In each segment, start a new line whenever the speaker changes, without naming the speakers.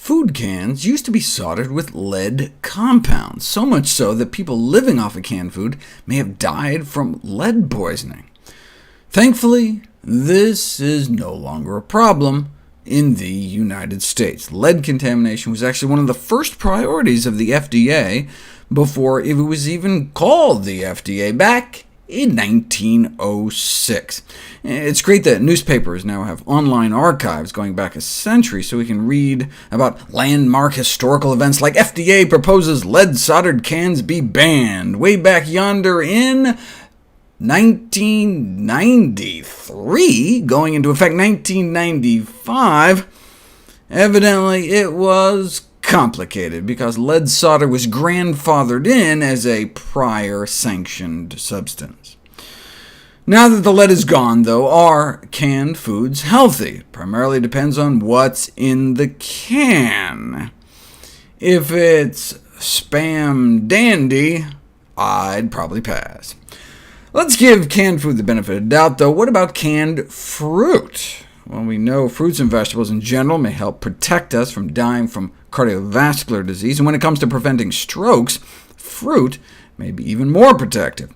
Food cans used to be soldered with lead compounds, so much so that people living off of canned food may have died from lead poisoning. Thankfully, this is no longer a problem in the United States. Lead contamination was actually one of the first priorities of the FDA before it was even called the FDA back in 1906. It's great that newspapers now have online archives going back a century, so we can read about landmark historical events like FDA proposes lead-soldered cans be banned way back yonder in 1993, going into effect 1995. Evidently, it was complicated, because lead solder was grandfathered in as a prior sanctioned substance. Now that the lead is gone, though, are canned foods healthy? It primarily depends on what's in the can. If it's Spam Dandy, I'd probably pass. Let's give canned food the benefit of the doubt, though. What about canned fruit? Well, we know fruits and vegetables in general may help protect us from dying from cardiovascular disease, and when it comes to preventing strokes, fruit may be even more protective.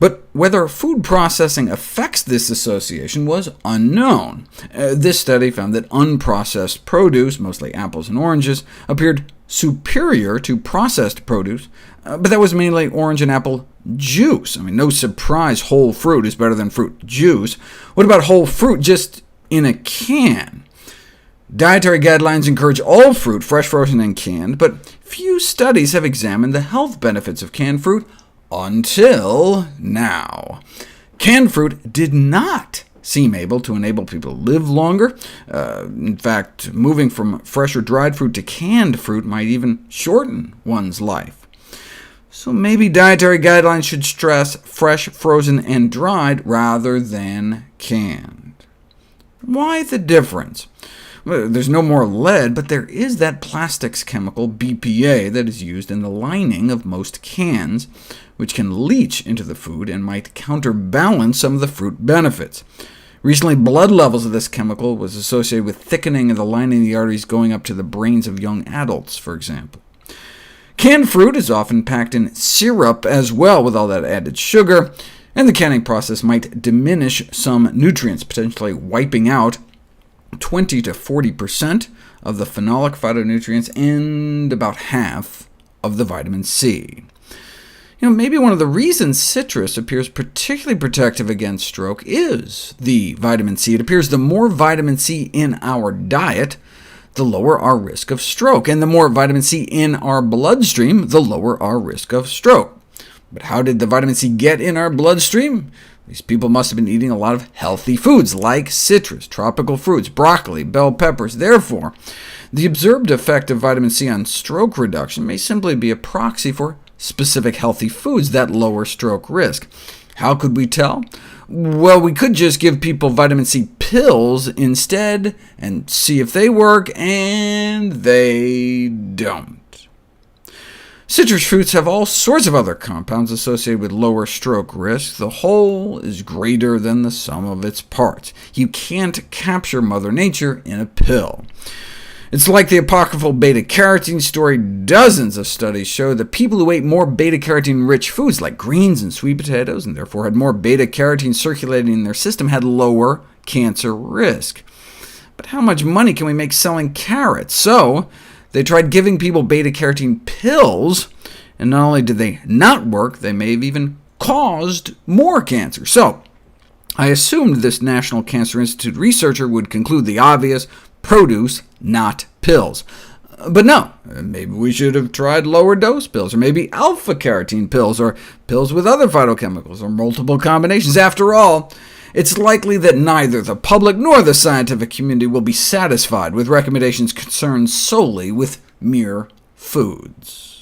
But whether food processing affects this association was unknown. This study found that unprocessed produce, mostly apples and oranges, appeared superior to processed produce, but that was mainly orange and apple juice. I mean, no surprise whole fruit is better than fruit juice. What about whole fruit just in a can? Dietary guidelines encourage all fruit, fresh, frozen, and canned, but few studies have examined the health benefits of canned fruit until now. Canned fruit did not seem able to enable people to live longer. In fact, moving from fresh or dried fruit to canned fruit might even shorten one's life. So maybe dietary guidelines should stress fresh, frozen, and dried rather than canned. Why the difference? Well, there's no more lead, but there is that plastics chemical, BPA, that is used in the lining of most cans, which can leach into the food and might counterbalance some of the fruit benefits. Recently, blood levels of this chemical was associated with thickening of the lining of the arteries going up to the brains of young adults, for example. Canned fruit is often packed in syrup as well, with all that added sugar, and the canning process might diminish some nutrients, potentially wiping out 20 to 40% of the phenolic phytonutrients and about half of the vitamin C. Maybe one of the reasons citrus appears particularly protective against stroke is the vitamin C. It appears the more vitamin C in our diet, the lower our risk of stroke, and the more vitamin C in our bloodstream, the lower our risk of stroke. But how did the vitamin C get in our bloodstream? These people must have been eating a lot of healthy foods, like citrus, tropical fruits, broccoli, bell peppers. Therefore, the observed effect of vitamin C on stroke reduction may simply be a proxy for specific healthy foods that lower stroke risk. How could we tell? Well, we could just give people vitamin C pills instead and see if they work, and they don't. Citrus fruits have all sorts of other compounds associated with lower stroke risk. The whole is greater than the sum of its parts. You can't capture Mother Nature in a pill. It's like the apocryphal beta-carotene story. Dozens of studies show that people who ate more beta-carotene-rich foods, like greens and sweet potatoes, and therefore had more beta-carotene circulating in their system, had lower cancer risk. But how much money can we make selling carrots? So they tried giving people beta-carotene pills, and not only did they not work, they may have even caused more cancer. So I assumed this National Cancer Institute researcher would conclude the obvious: produce, not pills. But no, maybe we should have tried lower dose pills, or maybe alpha-carotene pills, or pills with other phytochemicals, or multiple combinations. After all, it's likely that neither the public nor the scientific community will be satisfied with recommendations concerned solely with mere foods.